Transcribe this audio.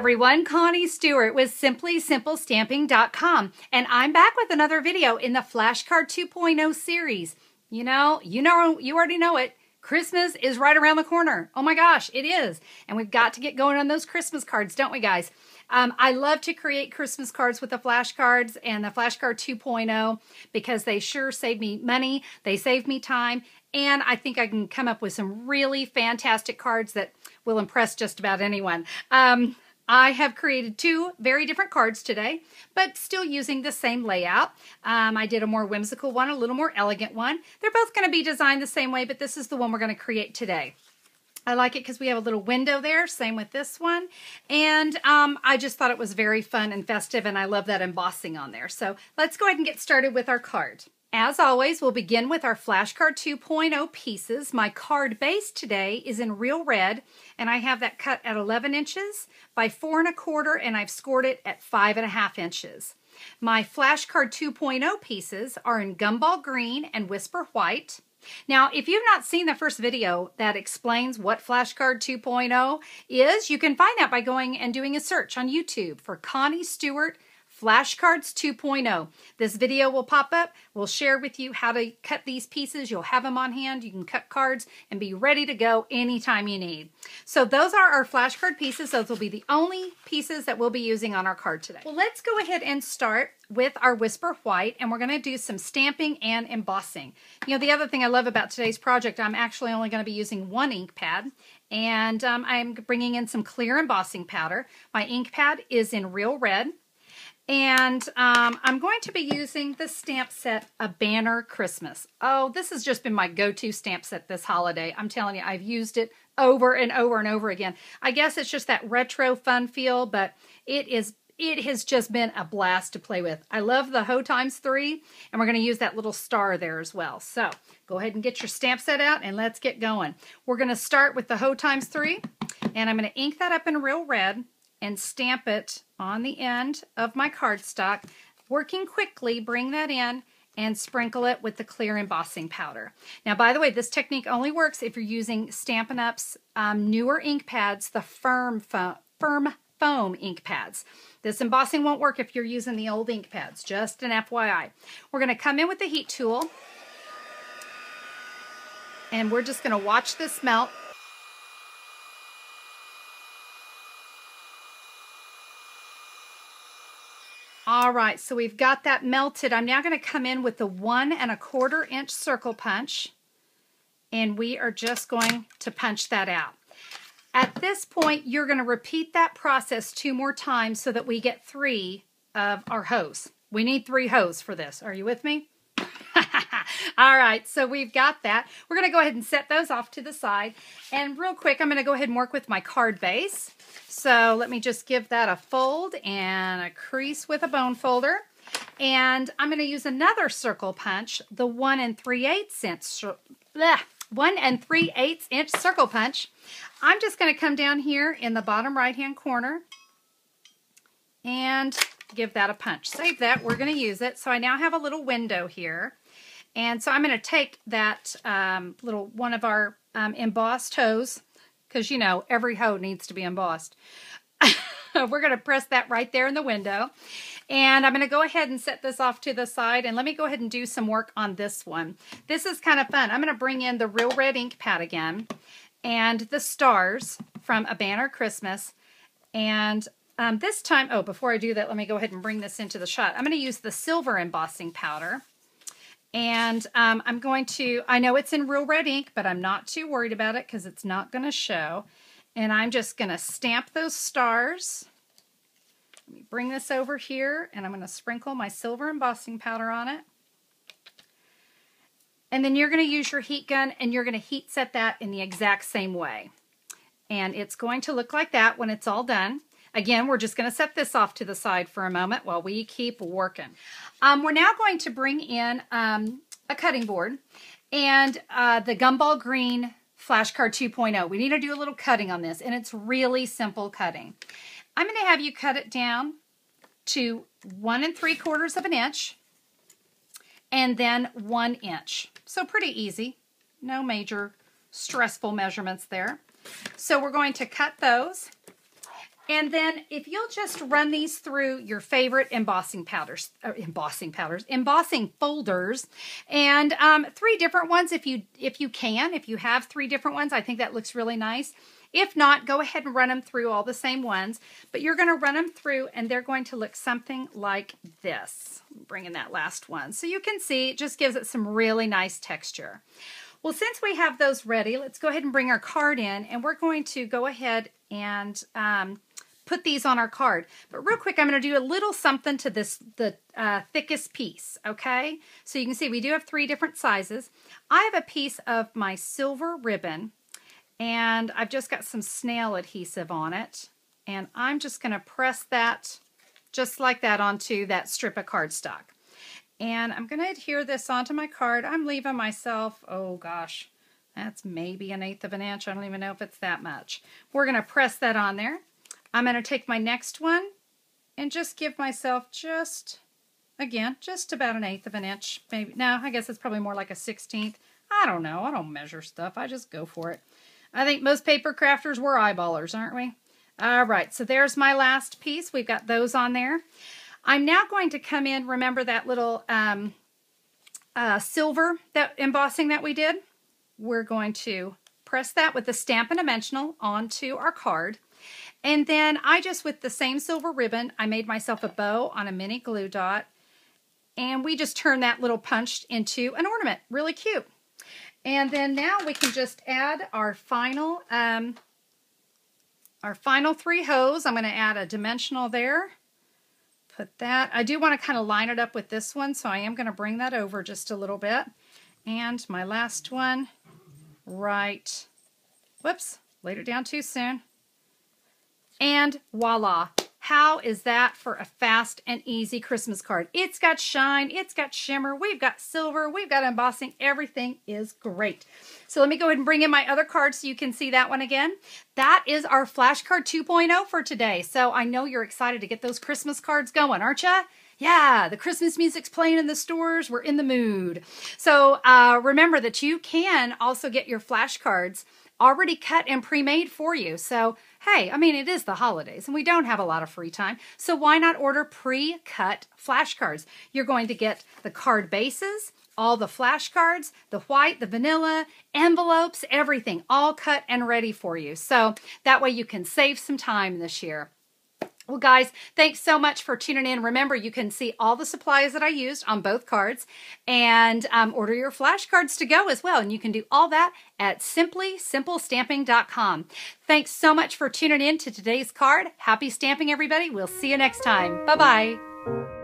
everyone, Connie Stewart with SimplySimpleStamping.com, and I'm back with another video in the Flashcard 2.0 series. You already know it. Christmas is right around the corner. Oh my gosh, it is. And we've got to get going on those Christmas cards, don't we guys? I love to create Christmas cards with the flashcards and the Flashcard 2.0 because they sure save me money, they save me time, and I think I can come up with some really fantastic cards that will impress just about anyone. I have created two very different cards today, but still using the same layout. I did a more whimsical one, a little more elegant one. They're both going to be designed the same way, but this is the one we're going to create today. I like it because we have a little window there, same with this one. And I just thought it was very fun and festive, and I love that embossing on there. So let's go ahead and get started with our card. As always, we'll begin with our Flashcard 2.0 pieces. My card base today is in Real Red, and I have that cut at 11 inches by 4 1/4, and I've scored it at 5 1/2 inches. My Flashcard 2.0 pieces are in Gumball Green and Whisper White. Now, if you've not seen the first video that explains what Flashcard 2.0 is, you can find that by going and doing a search on YouTube for Connie Stewart Flashcards 2.0. This video will pop up. We'll share with you how to cut these pieces. You'll have them on hand. You can cut cards and be ready to go anytime you need. So those are our flashcard pieces. Those will be the only pieces that we'll be using on our card today. Well, let's go ahead and start with our Whisper White, and we're going to do some stamping and embossing. You know, the other thing I love about today's project, I'm actually only going to be using one ink pad, and I'm bringing in some clear embossing powder. My ink pad is in Real Red. And I'm going to be using the stamp set, A Banner Christmas. Oh, this has just been my go-to stamp set this holiday. I'm telling you, I've used it over and over and over again. I guess it's just that retro fun feel, but it has just been a blast to play with. I love the Ho ×3, and we're going to use that little star there as well. So go ahead and get your stamp set out, and let's get going. We're going to start with the Ho ×3, and I'm going to ink that up in Real Red and stamp it on the end of my cardstock. Working quickly, bring that in and sprinkle it with the clear embossing powder. Now, by the way, this technique only works if you're using Stampin' Up's newer ink pads, the firm foam ink pads. This embossing won't work if you're using the old ink pads, just an FYI. We're going to come in with the heat tool, and we're just going to watch this melt. All right, so we've got that melted. I'm now going to come in with the 1 1/4 inch circle punch, and we are just going to punch that out. At this point, you're going to repeat that process 2 more times so that we get 3 of our hose. We need 3 hose for this. Are you with me? All right, so we've got that. We're going to go ahead and set those off to the side. And real quick, I'm going to go ahead and work with my card base. So let me just give that a fold and a crease with a bone folder. And I'm going to use another circle punch, the 1 3/8 inch circle punch. I'm just going to come down here in the bottom right-hand corner and give that a punch. Save that. We're going to use it. So I now have a little window here. And so I'm going to take that little one of our embossed hose, because, you know, every hoe needs to be embossed. We're going to press that right there in the window. And I'm going to go ahead and set this off to the side. And let me go ahead and do some work on this one. This is kind of fun. I'm going to bring in the Real Red ink pad again and the stars from A Banner Christmas. And this time, oh, before I do that, let me go ahead and bring this into the shot. I'm going to use the silver embossing powder. And I'm going to, I know it's in Real Red ink, but I'm not too worried about it because it's not going to show. And I'm just going to stamp those stars. Let me bring this over here, and I'm going to sprinkle my silver embossing powder on it. And then you're going to use your heat gun, and you're going to heat set that in the exact same way. And it's going to look like that when it's all done. Again, we're just going to set this off to the side for a moment while we keep working. We're now going to bring in a cutting board and the Gumball Green Flashcard 2.0. We need to do a little cutting on this, and it's really simple cutting. I'm going to have you cut it down to 1 3/4 inch and then 1 inch. So pretty easy. No major stressful measurements there. So we're going to cut those. And then if you'll just run these through your favorite embossing folders, and 3 different ones if you have 3 different ones, I think that looks really nice. If not, go ahead and run them through all the same ones, but you're going to run them through and they're going to look something like this. Bring in that last one. So you can see it just gives it some really nice texture. Well, since we have those ready, let's go ahead and bring our card in, and we're going to go ahead and put these on our card. But real quick, I'm going to do a little something to the thickest piece, okay? So you can see we do have 3 different sizes. I have a piece of my silver ribbon, and I've just got some snail adhesive on it, and I'm just going to press that just like that onto that strip of cardstock. And I'm going to adhere this onto my card. I'm leaving myself, oh gosh, that's maybe 1/8 of an inch. I don't even know if it's that much. We're going to press that on there. I'm going to take my next one and just give myself just about 1/8 of an inch. Maybe, no, I guess it's probably more like a 1/16. I don't know. I don't measure stuff. I just go for it. I think most paper crafters we're eyeballers, aren't we? All right, so there's my last piece. We've got those on there. I'm now going to come in, remember that little silver embossing that we did? We're going to press that with the Stampin' Dimensional onto our card. And then with the same silver ribbon, I made myself a bow on a mini glue dot. And we just turned that little punch into an ornament. Really cute. And then now we can just add our final 3 hose. I'm going to add a dimensional there. Put that. I do want to kind of line it up with this one, so I am going to bring that over just a little bit. And my last one, right. Whoops, laid it down too soon. And voila. How is that for a fast and easy Christmas card? It's got shine, it's got shimmer, we've got silver, we've got embossing, everything is great. So let me go ahead and bring in my other card so you can see that one again. That is our Flashcard 2.0 for today. So I know you're excited to get those Christmas cards going, aren't you? Yeah, the Christmas music's playing in the stores. We're in the mood. So remember that you can also get your flashcards already cut and pre-made for you. So, hey, I mean, it is the holidays and we don't have a lot of free time. So why not order pre-cut flashcards? You're going to get the card bases, all the flashcards, the white, the vanilla, envelopes, everything, all cut and ready for you. So that way you can save some time this year. Well, guys, thanks so much for tuning in. Remember, you can see all the supplies that I used on both cards and order your flashcards to go as well. And you can do all that at simplysimplestamping.com. Thanks so much for tuning in to today's card. Happy stamping, everybody. We'll see you next time. Bye-bye.